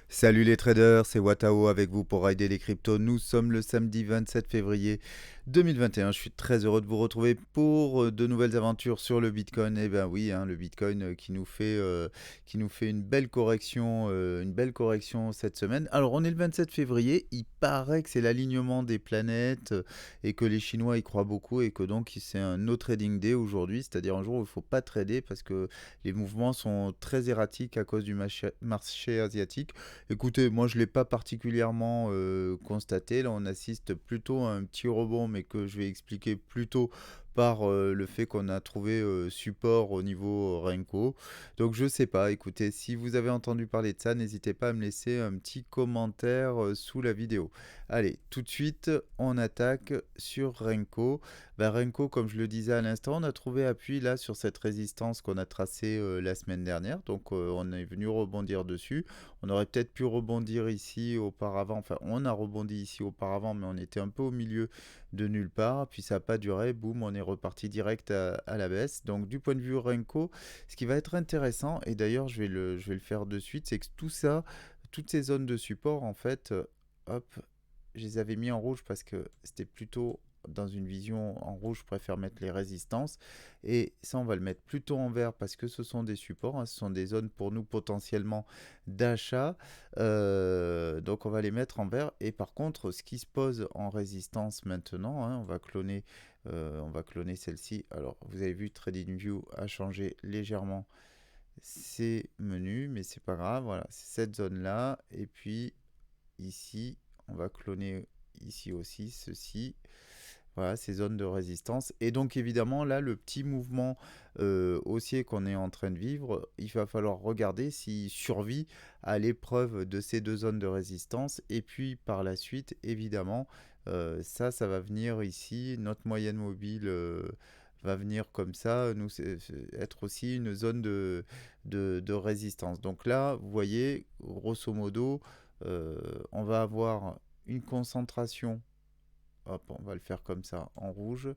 Salut les traders, c'est Watao avec vous pour Rider les cryptos. Nous sommes le samedi 27 février 2021. Je suis très heureux de vous retrouver pour de nouvelles aventures sur le Bitcoin. Et ben oui, le Bitcoin qui nous fait une belle correction cette semaine. Alors on est le 27 février, il paraît que c'est l'alignement des planètes et que les Chinois y croient beaucoup et que donc c'est un no trading day aujourd'hui, c'est-à-dire un jour où il ne faut pas trader parce que les mouvements sont très erratiques à cause du marché asiatique. Écoutez, moi je ne l'ai pas particulièrement constaté. Là, on assiste plutôt à un petit rebond, mais que je vais expliquer plutôt par le fait qu'on a trouvé support au niveau Renko. Donc je sais pas, écoutez, si vous avez entendu parler de ça, n'hésitez pas à me laisser un petit commentaire sous la vidéo. Allez, tout de suite, on attaque sur Renko. Renko, comme je le disais à l'instant, on a trouvé appui là sur cette résistance qu'on a tracée la semaine dernière. Donc on est venu rebondir dessus. On aurait peut-être pu rebondir ici auparavant. Enfin, on a rebondi ici auparavant, mais on était un peu au milieu de nulle part. Puis ça n'a pas duré. Boum, on est reparti direct à la baisse. Donc, du point de vue Renko, ce qui va être intéressant, et d'ailleurs, je vais le faire de suite, c'est que tout ça, toutes ces zones de support, en fait, hop, je les avais mis en rouge parce que c'était plutôt dans une vision en rouge, je préfère mettre les résistances. Et ça, on va le mettre plutôt en vert parce que ce sont des supports, ce sont des zones pour nous potentiellement d'achat. Donc, on va les mettre en vert. Et par contre, ce qui se pose en résistance maintenant, on va cloner celle-ci. Alors, vous avez vu, TradingView a changé légèrement ses menus, mais c'est pas grave. Voilà, c'est cette zone-là. Et puis, ici, on va cloner ici aussi ceci. Voilà, ces zones de résistance. Et donc évidemment, là, le petit mouvement haussier qu'on est en train de vivre, il va falloir regarder s'il survit à l'épreuve de ces deux zones de résistance. Et puis par la suite, évidemment, ça va venir ici. Notre moyenne mobile va venir comme ça, nous être aussi une zone de résistance. Donc là, vous voyez, grosso modo, on va avoir une concentration. Hop, on va le faire comme ça en rouge.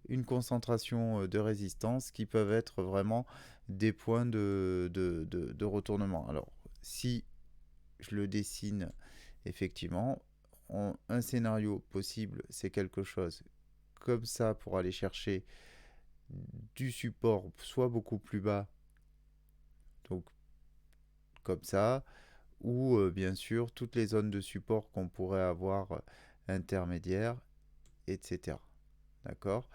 Une concentration de résistance qui peuvent être vraiment des points de retournement. Alors, si je le dessine, effectivement, un scénario possible, c'est quelque chose comme ça pour aller chercher du support soit beaucoup plus bas, donc comme ça, ou bien sûr toutes les zones de support qu'on pourrait avoir intermédiaires, etc. D'accord.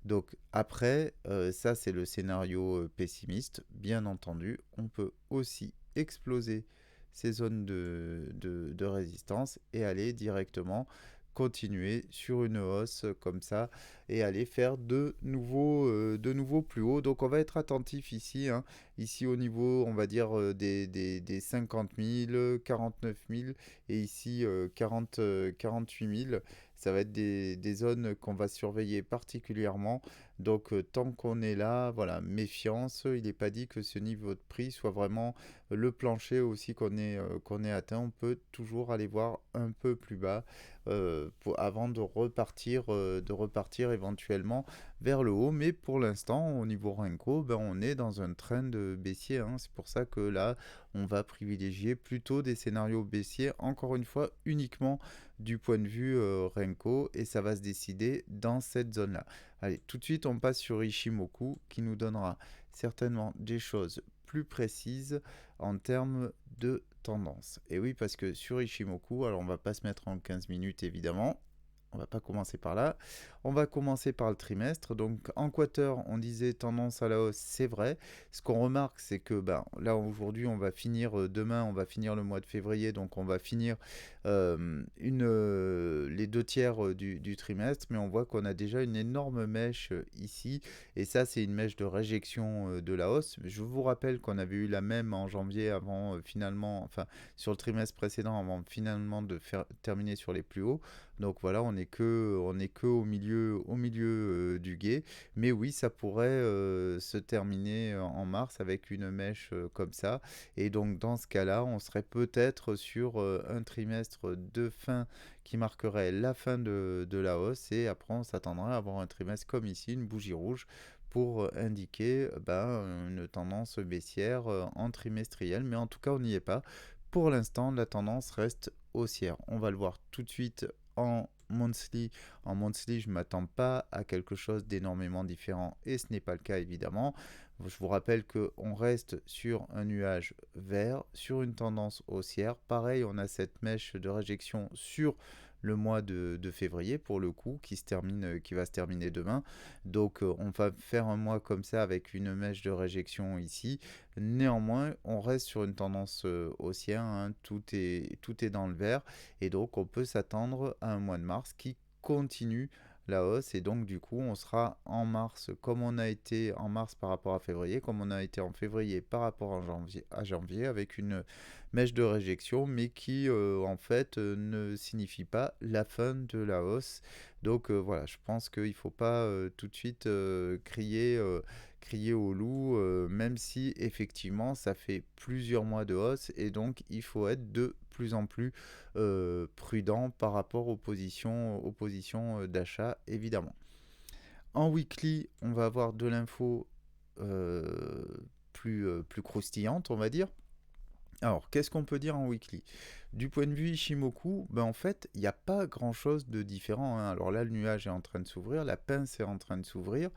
Donc après, ça c'est le scénario pessimiste. Bien entendu, on peut aussi exploser ces zones de résistance et aller directement continuer sur une hausse comme ça et aller faire de nouveau plus haut. Donc on va être attentif ici, ici au niveau on va dire des 50 000, 49 000 et ici 48 000. Ça va être des zones qu'on va surveiller particulièrement. Donc, tant qu'on est là, voilà, méfiance. Il n'est pas dit que ce niveau de prix soit vraiment le plancher aussi qu'on ait atteint. On peut toujours aller voir un peu plus bas avant de repartir éventuellement vers le haut. Mais pour l'instant, au niveau Renko, ben, on est dans un trend baissier. C'est pour ça que là, on va privilégier plutôt des scénarios baissiers, encore une fois, uniquement du point de vue Renko, et ça va se décider dans cette zone-là. Allez, tout de suite, on passe sur Ishimoku qui nous donnera certainement des choses plus précises en termes de tendance. Et oui, parce que sur Ishimoku, alors on va pas se mettre en 15 minutes évidemment. On va pas commencer par là. On va commencer par le trimestre. Donc en quarter, on disait tendance à la hausse, c'est vrai. Ce qu'on remarque, c'est que là aujourd'hui, on va finir demain, on va finir le mois de février, donc on va finir les deux tiers du trimestre, mais on voit qu'on a déjà une énorme mèche ici, et ça c'est une mèche de réjection de la hausse. Je vous rappelle qu'on avait eu la même en janvier avant finalement, enfin sur le trimestre précédent avant finalement de faire terminer sur les plus hauts. Donc voilà, on est que au milieu du gué. Mais oui, ça pourrait se terminer en mars avec une mèche comme ça. Et donc dans ce cas-là, on serait peut-être sur un trimestre de fin qui marquerait la fin de la hausse. Et après, on s'attendrait à avoir un trimestre comme ici, une bougie rouge pour indiquer une tendance baissière en trimestriel. Mais en tout cas, on n'y est pas. pour l'instant, la tendance reste haussière. On va le voir tout de suite en monthly. En monthly, je ne m'attends pas à quelque chose d'énormément différent et ce n'est pas le cas évidemment. Je vous rappelle qu'on reste sur un nuage vert, sur une tendance haussière. Pareil, on a cette mèche de réjection sur le mois de février pour le coup qui va se terminer demain. Donc on va faire un mois comme ça avec une mèche de réjection ici. Néanmoins, on reste sur une tendance haussière, hein. Tout est dans le vert et donc on peut s'attendre à un mois de mars qui continue la hausse et donc du coup on sera en mars comme on a été en mars par rapport à février, comme on a été en février par rapport à janvier avec une mèche de réjection mais qui en fait ne signifie pas la fin de la hausse. Donc voilà, je pense qu'il ne faut pas tout de suite crier au loup, même si effectivement ça fait plusieurs mois de hausse et donc il faut être de plus en plus prudent par rapport aux positions d'achat évidemment. En weekly, on va avoir de l'info euh, plus croustillante, on va dire. Alors, qu'est-ce qu'on peut dire en weekly? Du point de vue Ishimoku, ben en fait, il n'y a pas grand-chose de différent, hein. Alors là, le nuage est en train de s'ouvrir, la pince est en train de s'ouvrir,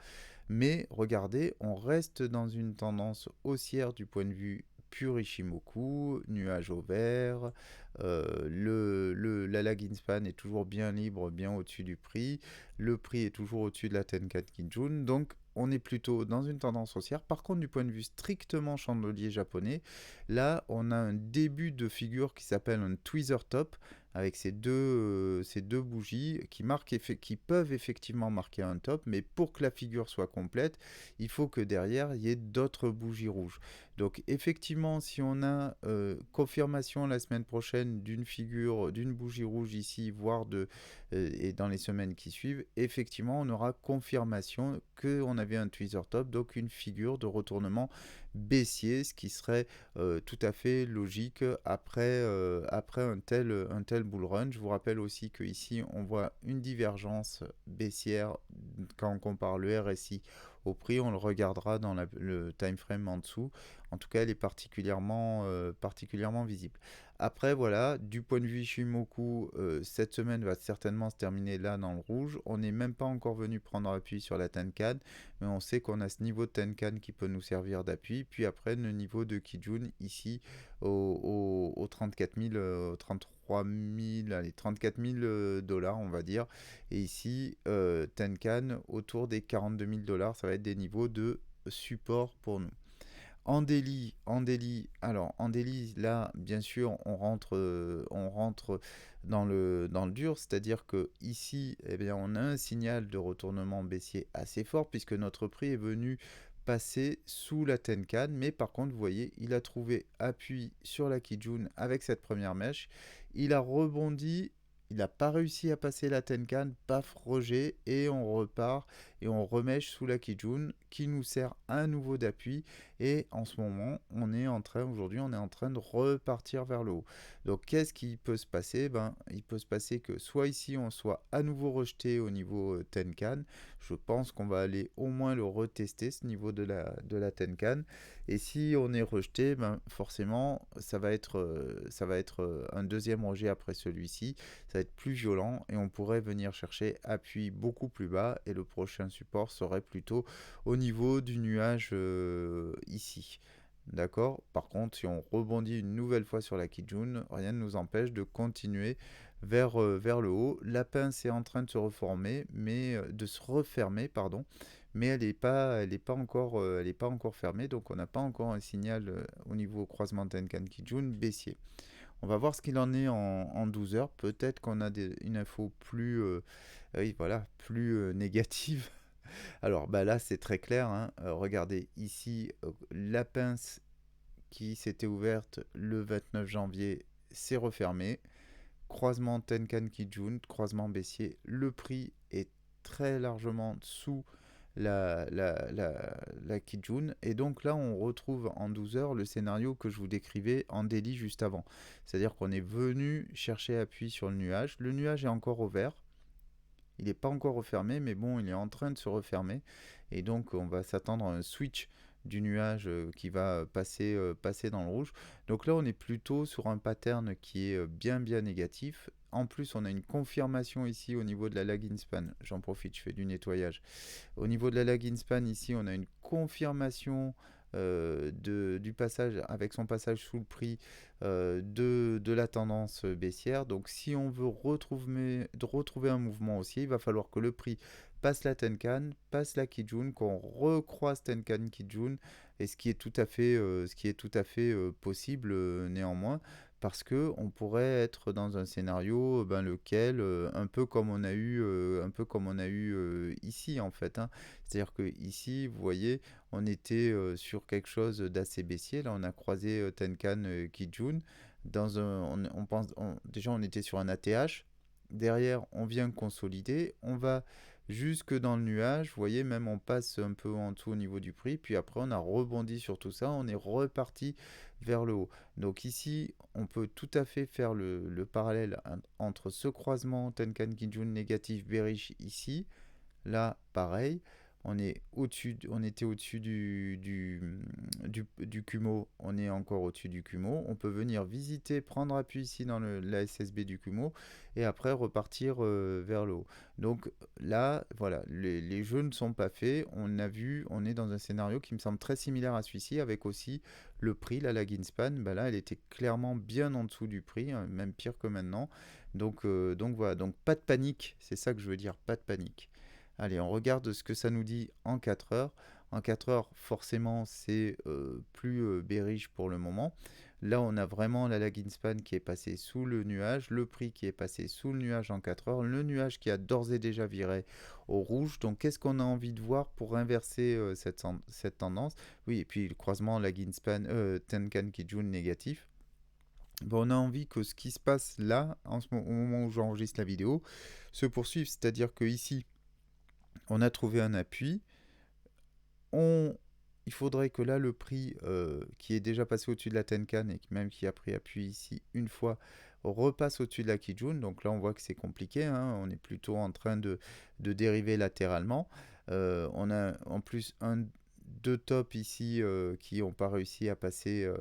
mais regardez, on reste dans une tendance haussière du point de vue pur Ishimoku, nuage au vert, la lagging span est toujours bien libre, bien au-dessus du prix, le prix est toujours au-dessus de la Tenkan Kijun, donc on est plutôt dans une tendance haussière. Par contre, du point de vue strictement chandelier japonais, là, on a un début de figure qui s'appelle un tweezer top avec ces deux bougies qui peuvent effectivement marquer un top, mais pour que la figure soit complète, il faut que derrière, il y ait d'autres bougies rouges. Donc effectivement, si on a confirmation la semaine prochaine d'une figure, d'une bougie rouge ici, et dans les semaines qui suivent, effectivement, on aura confirmation qu'on avait un tweezer top, donc une figure de retournement baissier, ce qui serait tout à fait logique après un tel bull run. Je vous rappelle aussi qu'ici, on voit une divergence baissière quand on compare le RSI au prix. On le regardera dans le time frame en dessous. En tout cas, elle est particulièrement visible. Après, voilà, du point de vue Ishimoku, cette semaine va certainement se terminer là dans le rouge. On n'est même pas encore venu prendre appui sur la Tenkan, mais on sait qu'on a ce niveau de Tenkan qui peut nous servir d'appui. Puis après, le niveau de Kijun ici au 34 000, 33 000, allez, 34 000 dollars, on va dire. Et ici, Tenkan autour des 42 000 dollars, ça va être des niveaux de support pour nous. Alors en daily, là, bien sûr, on rentre dans le dur, c'est-à-dire que ici, eh bien, on a un signal de retournement baissier assez fort puisque notre prix est venu passer sous la Tenkan, mais par contre, vous voyez, il a trouvé appui sur la Kijun avec cette première mèche, il a rebondi. Il n'a pas réussi à passer la Tenkan, paf, rejet, et on repart et on remèche sous la Kijun qui nous sert à nouveau d'appui. Et en ce moment, aujourd'hui, on est en train de repartir vers le haut. Donc, qu'est-ce qui peut se passer? Il peut se passer que soit ici, on soit à nouveau rejeté au niveau Tenkan. Je pense qu'on va aller au moins le retester, ce niveau de la Tenkan. Et si on est rejeté, forcément, ça va être un deuxième rejet après celui-ci. Ça va être plus violent et on pourrait venir chercher appui beaucoup plus bas. Et le prochain support serait plutôt au niveau du nuage ici. D'accord. Par contre, si on rebondit une nouvelle fois sur la Kijun, rien ne nous empêche de continuer vers le haut. La pince est en train de se reformer, de se refermer, pardon, mais elle est pas encore fermée, donc on n'a pas encore un signal au niveau croisement Tenkan Kijun baissier. On va voir ce qu'il en est en 12 heures. Peut-être qu'on a une info oui, voilà, plus négative. Alors là, c'est très clair, hein. Regardez ici, la pince qui s'était ouverte le 29 janvier s'est refermée. Croisement Tenkan Kijun, croisement baissier. Le prix est très largement sous la Kijun. Et donc là, on retrouve en 12 heures le scénario que je vous décrivais en daily juste avant. C'est-à-dire qu'on est venu chercher appui sur le nuage. Le nuage est encore au vert. Il n'est pas encore refermé, mais bon, il est en train de se refermer. Et donc, on va s'attendre à un switch du nuage qui va passer dans le rouge. Donc là, on est plutôt sur un pattern qui est bien négatif. En plus, on a une confirmation ici au niveau de la lag in span. J'en profite, je fais du nettoyage. Au niveau de la lag in span, ici, on a une confirmation du passage, avec son passage sous le prix de la tendance baissière. Donc si on veut retrouver un mouvement haussier, il va falloir que le prix passe la Tenkan, passe la Kijun, qu'on recroise Tenkan Kijun, et ce qui est tout à fait possible néanmoins, parce que on pourrait être dans un scénario lequel un peu comme on a eu ici en fait, hein. C'est-à-dire que ici, vous voyez, on était sur quelque chose d'assez baissier. Là, on a croisé Tenkan Kijun. Déjà, on était sur un ATH. Derrière, on vient consolider. On va jusque dans le nuage. Vous voyez, même on passe un peu en dessous au niveau du prix. Puis après, on a rebondi sur tout ça. On est reparti vers le haut. Donc ici, on peut tout à fait faire le parallèle entre ce croisement Tenkan Kijun négatif bearish ici. Là, pareil, on était au-dessus du Kumo, on est encore au-dessus du Kumo. On peut venir visiter, prendre appui ici dans la SSB du Kumo et après repartir vers le haut. Donc là, voilà, les jeux ne sont pas faits. On a vu, on est dans un scénario qui me semble très similaire à celui-ci, avec aussi le prix, la lag in span. Là, elle était clairement bien en dessous du prix, hein, même pire que maintenant. Donc voilà, donc pas de panique, c'est ça que je veux dire, pas de panique. Allez, on regarde ce que ça nous dit en 4 heures. En 4 heures, forcément, c'est plus bearish pour le moment. Là, on a vraiment la lag in span qui est passée sous le nuage, le prix qui est passé sous le nuage en 4 heures, le nuage qui a d'ores et déjà viré au rouge. Donc, qu'est-ce qu'on a envie de voir pour inverser cette tendance? Oui, et puis le croisement lag in span Tenkan Kijun négatif. Bon, on a envie que ce qui se passe là, au moment où j'enregistre la vidéo, se poursuive. C'est-à-dire que ici, on a trouvé un appui. Il faudrait que là, le prix qui est déjà passé au-dessus de la Tenkan et même qui a pris appui ici une fois, repasse au-dessus de la Kijun. Donc là, on voit que c'est compliqué, hein. On est plutôt en train de dériver latéralement. On a en plus deux tops ici qui n'ont pas réussi à passer,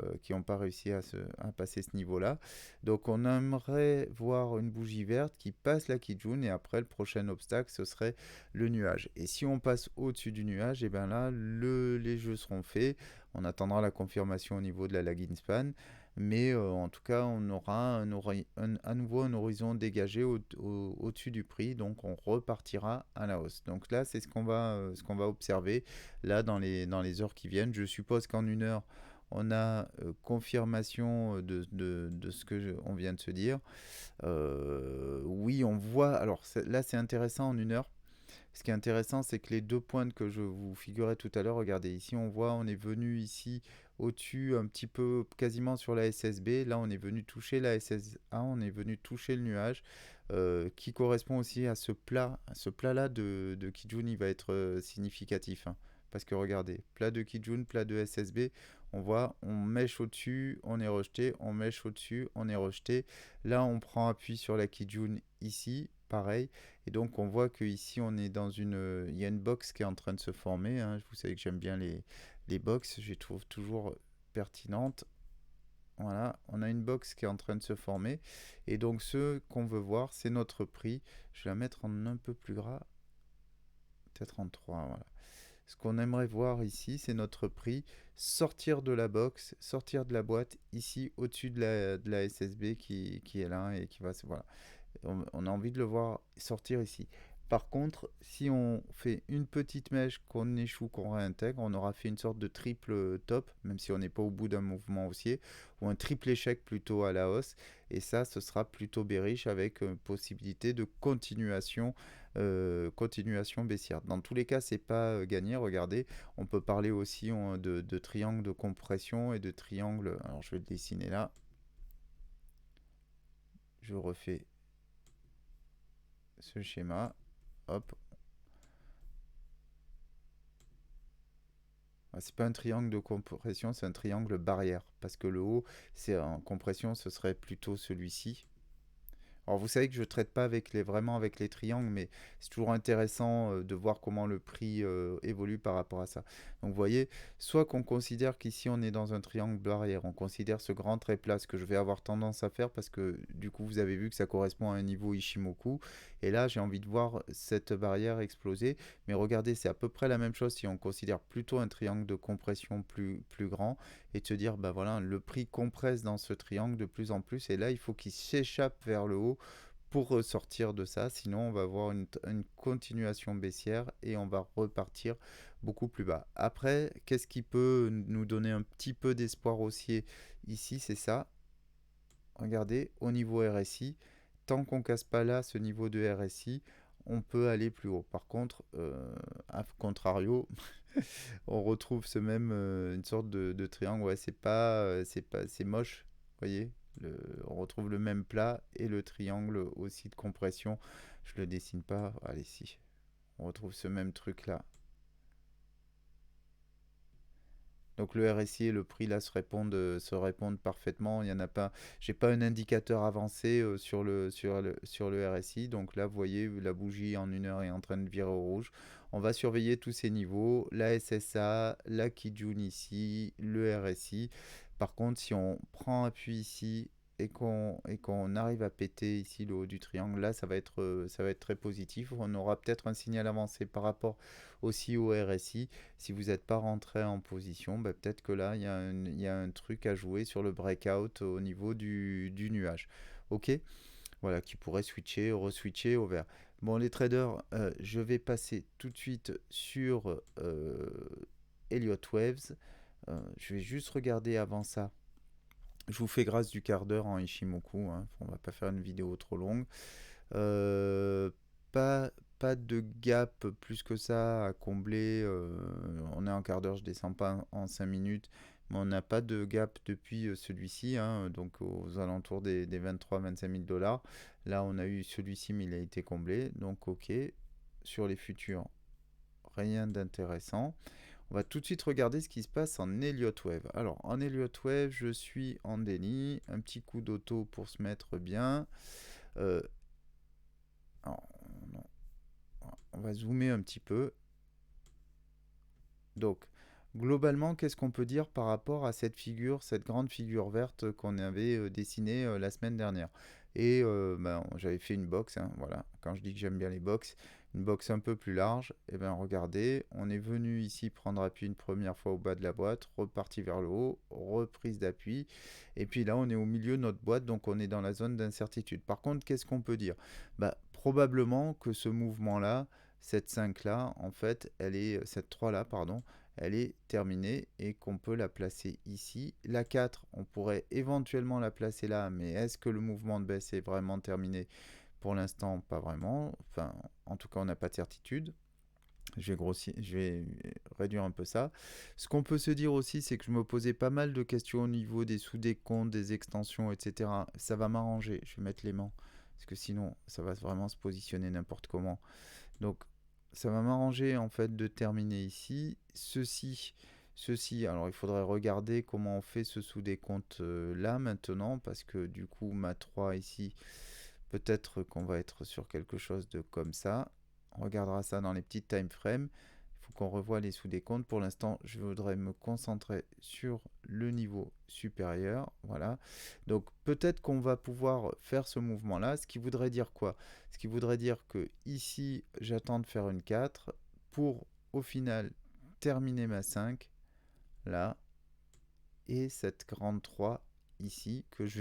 à passer ce niveau-là. Donc on aimerait voir une bougie verte qui passe la Kijun et après le prochain obstacle ce serait le nuage. Et si on passe au-dessus du nuage, et bien là les jeux seront faits. On attendra la confirmation au niveau de la lag in span. Mais en tout cas, on aura à nouveau un horizon dégagé au-dessus du prix, donc on repartira à la hausse. Donc là, c'est ce qu'on va observer là dans les heures qui viennent. Je suppose qu'en une heure, on a confirmation de ce que on vient de se dire. Oui, on voit. Alors là, c'est intéressant en une heure. Ce qui est intéressant, c'est que les deux pointes que je vous figurais tout à l'heure, regardez, ici on voit, on est venu ici au-dessus, un petit peu quasiment sur la SSB. Là, on est venu toucher la SSA, on est venu toucher le nuage, qui correspond aussi à ce plat. Ce plat-là de Kijun, il va être significatif, hein. Parce que regardez, plat de Kijun, plat de SSB, on voit, on mèche au-dessus, on est rejeté, on mèche au-dessus, on est rejeté. Là, on prend appui sur la Kijun ici, pareil. Et donc, on voit qu'ici, on est dans il y a une box qui est en train de se former, hein. Vous savez que j'aime bien les box, je les trouve toujours pertinentes. Voilà, on a une box qui est en train de se former. Et donc, ce qu'on veut voir, c'est notre prix. Je vais la mettre en un peu plus gras, peut-être en 3, voilà. Ce qu'on aimerait voir ici, c'est notre prix sortir de la box, sortir de la boîte, ici au-dessus de la SSB qui est là et qui va se... Voilà. On a envie de le voir sortir ici. Par contre, si on fait une petite mèche, qu'on échoue, qu'on réintègre, on aura fait une sorte de triple top, même si on n'est pas au bout d'un mouvement haussier, ou un triple échec plutôt à la hausse. Et ça, ce sera plutôt bearish avec possibilité de continuation baissière. Dans tous les cas, c'est pas gagné. Regardez, on peut parler aussi de triangle de compression et de triangle. Alors, je vais le dessiner là. Je refais ce schéma. Hop. C'est pas un triangle de compression, c'est un triangle barrière. Parce que le haut, c'est en compression, ce serait plutôt celui-ci. Alors vous savez que je ne traite pas avec vraiment avec les triangles, mais c'est toujours intéressant de voir comment le prix évolue par rapport à ça. Donc vous voyez, soit qu'on considère qu'ici on est dans un triangle barrière, on considère ce grand trait plat, ce que je vais avoir tendance à faire parce que du coup vous avez vu que ça correspond à un niveau Ishimoku. Et là j'ai envie de voir cette barrière exploser. Mais regardez, c'est à peu près la même chose si on considère plutôt un triangle de compression plus grand et de se dire, bah voilà, le prix compresse dans ce triangle de plus en plus et là il faut qu'il s'échappe vers le haut pour sortir de ça, sinon on va avoir une continuation baissière et on va repartir beaucoup plus bas. Après, qu'est-ce qui peut nous donner un petit peu d'espoir haussier ici, c'est ça. Regardez, au niveau RSI, tant qu'on casse pas là ce niveau de RSI, on peut aller plus haut. Par contre, à contrario, on retrouve ce même une sorte de triangle. Ouais, c'est moche. Vous voyez, on retrouve le même plat et le triangle aussi de compression. Je le dessine pas. Allez, si. On retrouve ce même truc là. Donc le RSI et le prix là se répondent parfaitement. Il y en a pas. J'ai pas un indicateur avancé sur le RSI. Donc là, vous voyez, la bougie en 1 heure est en train de virer au rouge. On va surveiller tous ces niveaux, la SSA, la Kijun ici, le RSI. Par contre, si on prend appui ici et qu'on arrive à péter ici le haut du triangle, là, ça va être très positif. On aura peut-être un signal avancé par rapport aussi au RSI. Si vous n'êtes pas rentré en position, bah, peut-être que là, il y a un truc à jouer sur le breakout au niveau du nuage. Ok, voilà, qui pourrait switcher, reswitcher au vert. Bon, les traders, je vais passer tout de suite sur Elliott Waves. Je vais juste regarder avant ça. Je vous fais grâce du quart d'heure en Ishimoku, hein. On va pas faire une vidéo trop longue. Euh, pas, pas de gap plus que ça à combler. On est en quart d'heure, je descends pas en 5 minutes. Mais on n'a pas de gap depuis celui-ci, hein, donc aux alentours des 23-25 000 dollars. Là, on a eu celui-ci, mais il a été comblé. Donc, ok. Sur les futurs, rien d'intéressant. On va tout de suite regarder ce qui se passe en Elliott Wave. Alors, en Elliott Wave, je suis en déni. Un petit coup d'auto pour se mettre bien. Euh, alors, on va zoomer un petit peu. Donc, globalement, qu'est-ce qu'on peut dire par rapport à cette figure, cette grande figure verte qu'on avait dessinée la semaine dernière? Et j'avais fait une box, hein, voilà. Quand je dis que j'aime bien les box, une box un peu plus large, et bien regardez, on est venu ici prendre appui une première fois au bas de la boîte, reparti vers le haut, reprise d'appui, et puis là on est au milieu de notre boîte, donc on est dans la zone d'incertitude. Par contre, qu'est-ce qu'on peut dire? Probablement que ce mouvement-là, cette 5 là, en fait, cette 3 là, pardon, elle est terminée et qu'on peut la placer ici. La 4, on pourrait éventuellement la placer là, mais est-ce que le mouvement de baisse est vraiment terminé? Pour l'instant, pas vraiment. Enfin, en tout cas, on n'a pas de certitude. Je vais réduire un peu ça. Ce qu'on peut se dire aussi, c'est que je me posais pas mal de questions au niveau des sous-décomptes, des extensions, etc. Ça va m'arranger. Je vais mettre l'aimant. Parce que sinon, ça va vraiment se positionner n'importe comment. Donc, ça va m'arranger en fait de terminer ici. Ceci, alors il faudrait regarder comment on fait ce sous-décompte là maintenant. Parce que du coup, ma 3 ici, peut-être qu'on va être sur quelque chose de comme ça. On regardera ça dans les petites time frames. Il faut qu'on revoie les sous-décomptes. Pour l'instant, je voudrais me concentrer sur le niveau supérieur. Voilà. Donc peut-être qu'on va pouvoir faire ce mouvement-là. Ce qui voudrait dire quoi? Ce qui voudrait dire que ici, j'attends de faire une 4 pour au final terminer ma 5 là et cette grande 3 ici que je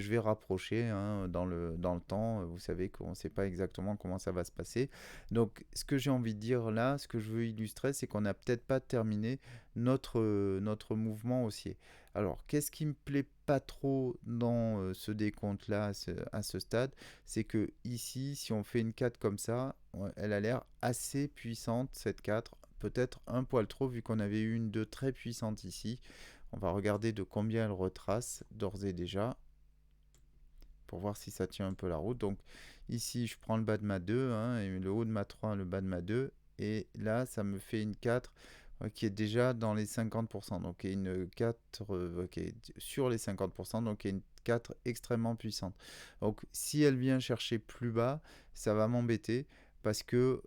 vais rapprocher, hein, dans le temps. Vous savez qu'on ne sait pas exactement comment ça va se passer. Donc ce que j'ai envie de dire là, ce que je veux illustrer, c'est qu'on n'a peut-être pas terminé notre mouvement haussier. Alors qu'est-ce qui me plaît pas trop dans ce décompte là à ce stade, c'est que ici, si on fait une 4 comme ça, ouais, elle a l'air assez puissante cette 4, peut-être un poil trop vu qu'on avait eu une 2 très puissante ici. On va regarder de combien elle retrace d'ores et déjà pour voir si ça tient un peu la route. Donc ici, je prends le bas de ma 2, hein, et le haut de ma 3, le bas de ma 2. Et là, ça me fait une 4 qui est déjà dans les 50%. Donc une 4 qui est sur les 50%. Donc il y a une 4 extrêmement puissante. Donc si elle vient chercher plus bas, ça va m'embêter parce que,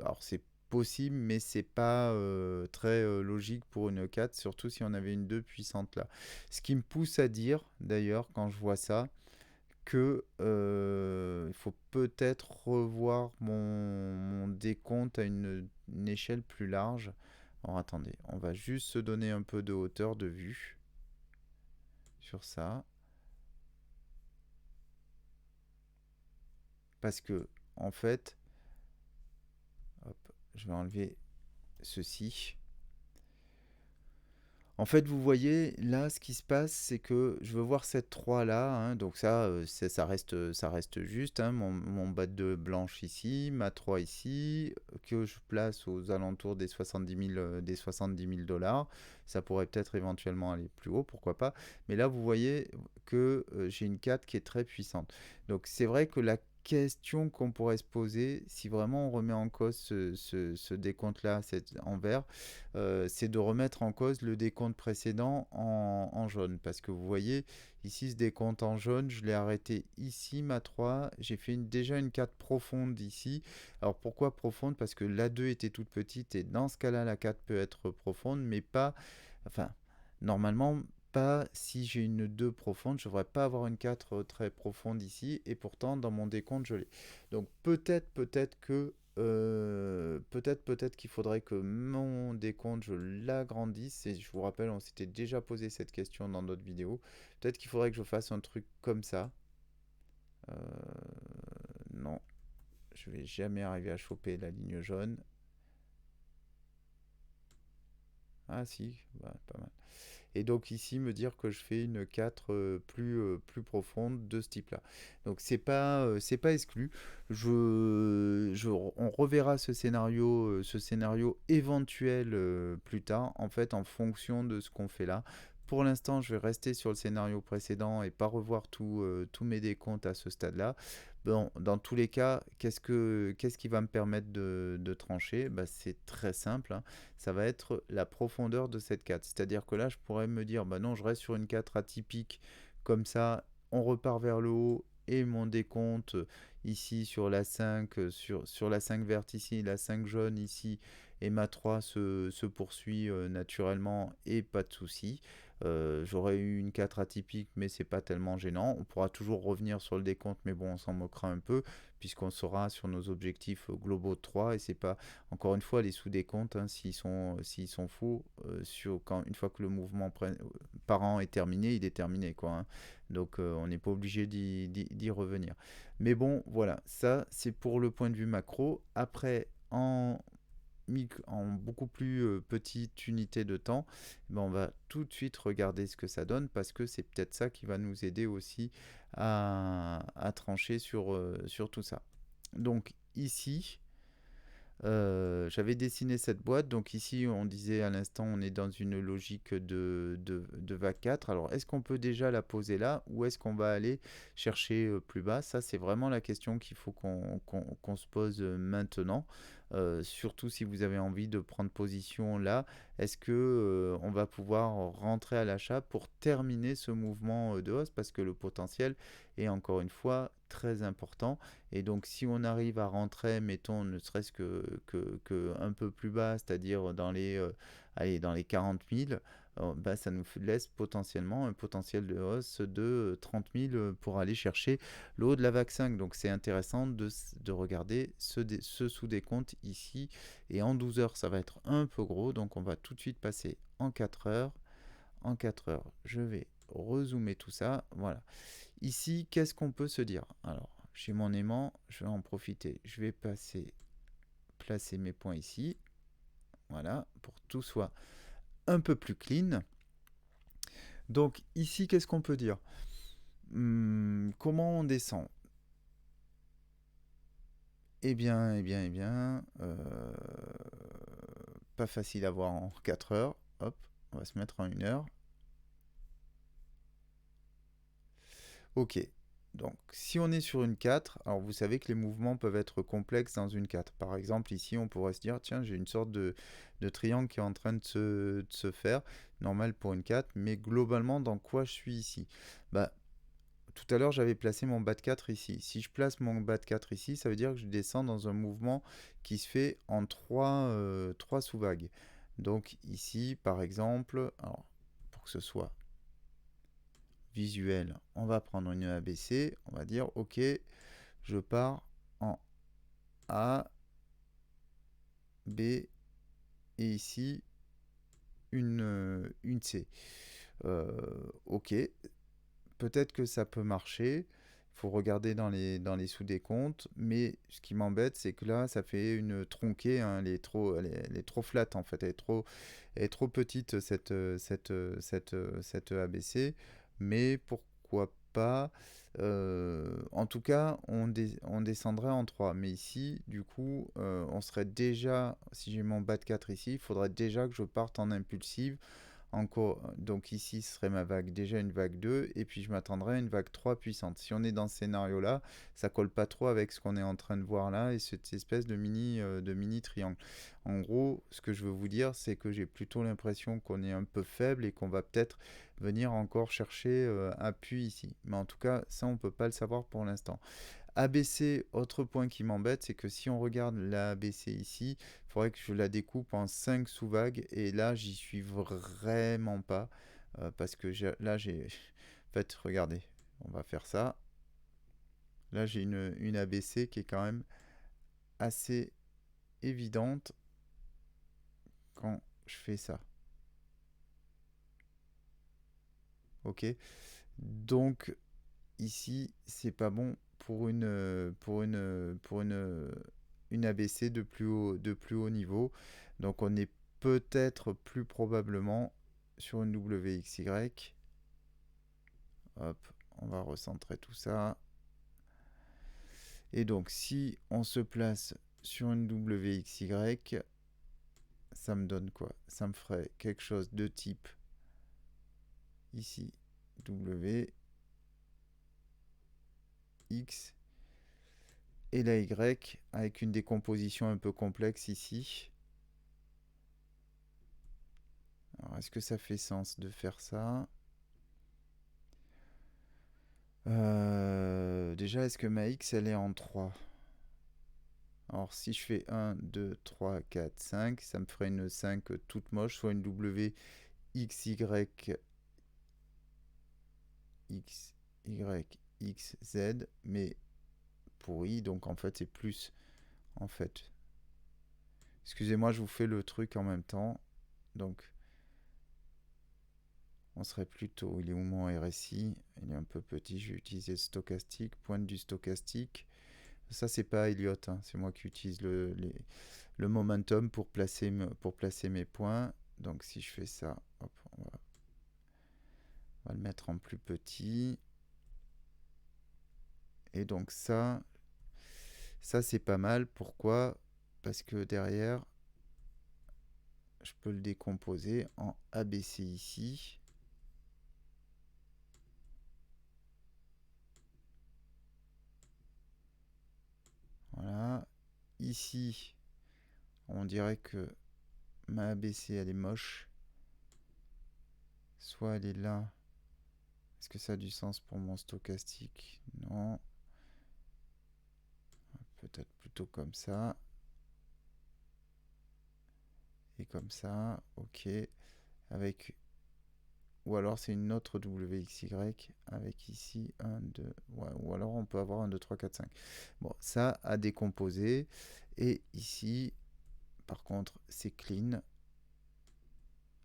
alors c'est possible, mais c'est pas très logique pour une 4, surtout si on avait une 2 puissante là. Ce qui me pousse à dire, d'ailleurs, quand je vois ça, que il faut peut-être revoir mon décompte à une échelle plus large. Alors attendez, on va juste se donner un peu de hauteur de vue sur ça. Parce que, en fait, hop, je vais enlever ceci. En fait, vous voyez, là, ce qui se passe, c'est que je veux voir cette 3 là, hein, donc ça, ça reste juste, hein, mon bas de blanche ici, ma 3 ici, que je place aux alentours des 70 000, des 70 000 $. Ça pourrait peut-être éventuellement aller plus haut, pourquoi pas. Mais là, vous voyez que j'ai une 4 qui est très puissante. Donc, c'est vrai que la question qu'on pourrait se poser, si vraiment on remet en cause ce décompte-là en vert, c'est de remettre en cause le décompte précédent en jaune. Parce que vous voyez, ici, ce décompte en jaune, je l'ai arrêté ici, ma 3. J'ai fait déjà une 4 profonde ici. Alors pourquoi profonde? Parce que la 2 était toute petite et dans ce cas-là, la 4 peut être profonde, mais pas... Enfin, normalement, pas si j'ai une 2 profonde. Je ne devrais pas avoir une 4 très profonde ici. Et pourtant, dans mon décompte, je l'ai. Donc peut-être que peut-être qu'il faudrait que mon décompte, je l'agrandisse. Et je vous rappelle, on s'était déjà posé cette question dans d'autres vidéos. Peut-être qu'il faudrait que je fasse un truc comme ça. Euh, non, je vais jamais arriver à choper la ligne jaune. Ah si, bah, pas mal. Et donc ici, me dire que je fais une 4 plus profonde de ce type-là. Donc c'est pas exclu. On reverra ce scénario éventuel plus tard, en fait, en fonction de ce qu'on fait là. Pour l'instant, je vais rester sur le scénario précédent et pas revoir tous mes décomptes à ce stade-là. Bon, dans tous les cas, qu'est-ce qui va me permettre de trancher? Bah, c'est très simple, hein. Ça va être la profondeur de cette 4. C'est-à-dire que là, je pourrais me dire, bah non, je reste sur une 4 atypique, comme ça, on repart vers le haut, et mon décompte ici sur la 5, sur la 5 verte ici, la 5 jaune ici, et ma 3 se poursuit naturellement, et pas de souci. J'aurais eu une 4 atypique, mais c'est pas tellement gênant. On pourra toujours revenir sur le décompte, mais bon, on s'en moquera un peu, puisqu'on sera sur nos objectifs globaux de 3, et c'est pas, encore une fois, les sous-décomptes, hein, s'ils sont faux, une fois que le mouvement par an est terminé, il est terminé, quoi, hein. Donc on n'est pas obligé d'y revenir. Mais bon, voilà, ça c'est pour le point de vue macro. Après, en beaucoup plus petite unité de temps, ben on va tout de suite regarder ce que ça donne parce que c'est peut-être ça qui va nous aider aussi à trancher sur tout ça. Donc ici, j'avais dessiné cette boîte, donc ici on disait à l'instant on est dans une logique de vague 4. Alors est-ce qu'on peut déjà la poser là ou est-ce qu'on va aller chercher plus bas? Ça c'est vraiment la question qu'il faut qu'on se pose maintenant. Surtout si vous avez envie de prendre position là, est-ce que on va pouvoir rentrer à l'achat pour terminer ce mouvement de hausse parce que le potentiel est encore une fois très important. Et donc, si on arrive à rentrer, mettons, ne serait-ce que un peu plus bas, c'est-à-dire dans les 40 000, bah, ça nous laisse potentiellement un potentiel de hausse de 30 000 pour aller chercher le haut de la vague 5. Donc, c'est intéressant de regarder ce sous-décompte ici. Et en 12 heures, ça va être un peu gros. Donc, on va tout de suite passer en 4 heures. En 4 heures, je vais rezoomer tout ça. Voilà. Ici, qu'est-ce qu'on peut se dire? Alors, j'ai mon aimant, je vais en profiter. Je vais placer mes points ici. Voilà, pour que tout soit un peu plus clean. Donc ici, qu'est-ce qu'on peut dire? Comment on descend? Pas facile à voir en 4 heures. Hop, on va se mettre en 1 heure. Ok, Donc, si on est sur une 4, alors vous savez que les mouvements peuvent être complexes dans une 4. Par exemple, ici, on pourrait se dire, tiens, j'ai une sorte de triangle qui est en train de se faire, normal pour une 4, mais globalement, dans quoi je suis ici? Bah, tout à l'heure, j'avais placé mon bas de 4 ici. Si je place mon bas de 4 ici, ça veut dire que je descends dans un mouvement qui se fait en 3 sous-vagues. Donc ici, par exemple, alors, pour que ce soit visuel, on va prendre une ABC, on va dire, ok, je pars en A, B, et ici, une C. Ok, peut-être que ça peut marcher. Il faut regarder dans les sous-décomptes. Mais ce qui m'embête, c'est que là, ça fait une tronquée. Hein, elle est trop flat, en fait. Elle est trop petite, cette ABC. Mais pourquoi pas en tout cas, on descendrait en 3. Mais ici, du coup, on serait déjà, si j'ai mon bas de 4 ici, il faudrait déjà que je parte en impulsive encore, donc ici, ce serait ma vague, déjà une vague 2, et puis je m'attendrais à une vague 3 puissante. Si on est dans ce scénario-là, ça colle pas trop avec ce qu'on est en train de voir là, et cette espèce de mini triangle. En gros, ce que je veux vous dire, c'est que j'ai plutôt l'impression qu'on est un peu faible et qu'on va peut-être venir encore chercher appui ici. Mais en tout cas, ça, on peut pas le savoir pour l'instant. ABC, autre point qui m'embête, c'est que si on regarde la ABC ici, il faudrait que je la découpe en 5 sous-vagues. Et là, j'y suis vraiment pas. Parce que là, j'ai... En fait, regardez, on va faire ça. Là, j'ai une ABC qui est quand même assez évidente quand je fais ça. Ok. Donc, ici, c'est pas bon pour une ABC de plus haut niveau. Donc on est peut-être plus probablement sur une WXY. Hop, on va recentrer tout ça. Et donc si on se place sur une WXY, ça me donne quoi? Ça me ferait quelque chose de type ici W, X et la Y avec une décomposition un peu complexe ici. Alors, est-ce que ça fait sens de faire ça? Déjà, est-ce que ma X, elle est en 3? Alors, si je fais 1, 2, 3, 4, 5, ça me ferait une 5 toute moche, soit une W, X, Y, X, Y, X, Z, mais pourri, donc en fait, c'est plus, en fait. Excusez-moi, je vous fais le truc en même temps. Donc, on serait plutôt, il est où mon RSI? Il est un peu petit, je vais utiliser le stochastique, pointe du stochastique. Ça, c'est pas Elliott, hein, c'est moi qui utilise le momentum pour placer mes points. Donc, si je fais ça, hop, on va le mettre en plus petit. Et donc, ça c'est pas mal. Pourquoi? Parce que derrière, je peux le décomposer en ABC ici. Voilà. Ici, on dirait que ma ABC, elle est moche. Soit elle est là. Est-ce que ça a du sens pour mon stochastique? Non. Peut-être plutôt comme ça. Et comme ça. Ok. Avec... Ou alors c'est une autre WXY avec ici 1, 2... Ouais, ou alors on peut avoir 1, 2, 3, 4, 5. Bon, ça a décomposé. Et ici, par contre, c'est clean.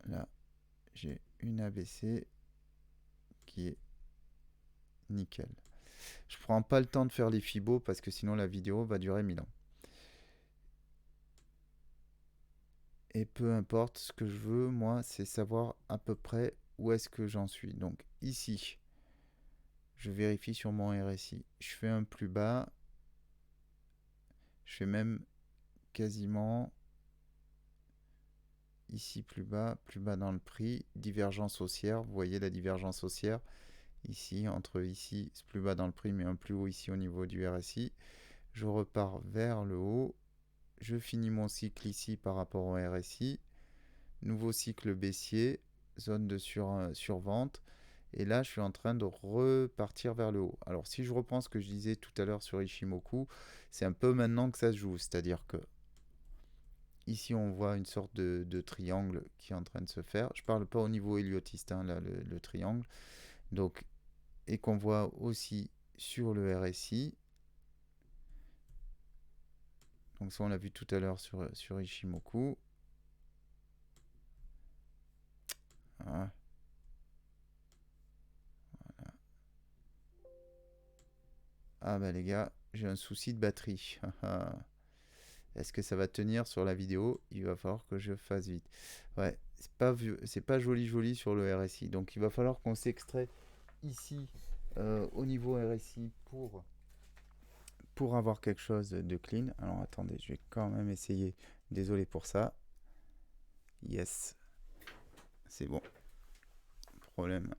Là, j'ai une ABC qui est nickel. Je prends pas le temps de faire les fibos parce que sinon la vidéo va durer 1000 ans. Et peu importe, ce que je veux, moi, c'est savoir à peu près où est-ce que j'en suis. Donc ici, je vérifie sur mon RSI. Je fais un plus bas. Je fais même quasiment ici plus bas dans le prix. Divergence haussière. Vous voyez la divergence haussière. ici, entre ici, c'est plus bas dans le prix, mais un plus haut ici au niveau du RSI. Je repars vers le haut. Je finis mon cycle ici par rapport au RSI. Nouveau cycle baissier, zone de survente. Et là, je suis en train de repartir vers le haut. Alors, si je reprends ce que je disais tout à l'heure sur Ishimoku, c'est un peu maintenant que ça se joue. C'est-à-dire que ici, on voit une sorte de triangle qui est en train de se faire. Je ne parle pas au niveau héliotiste, hein, là, le triangle. Donc, et qu'on voit aussi sur le RSI. Donc ça, on l'a vu tout à l'heure sur Ishimoku. Voilà. Ah bah les gars, j'ai un souci de batterie. Est-ce que ça va tenir sur la vidéo? Il va falloir que je fasse vite. Ouais, c'est pas joli joli sur le RSI. Donc il va falloir qu'on s'extrait ici au niveau RSI pour avoir quelque chose de clean. Alors attendez, je vais quand même essayer. Désolé pour ça. Yes, c'est bon. Problème.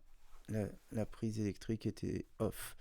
La prise électrique était off.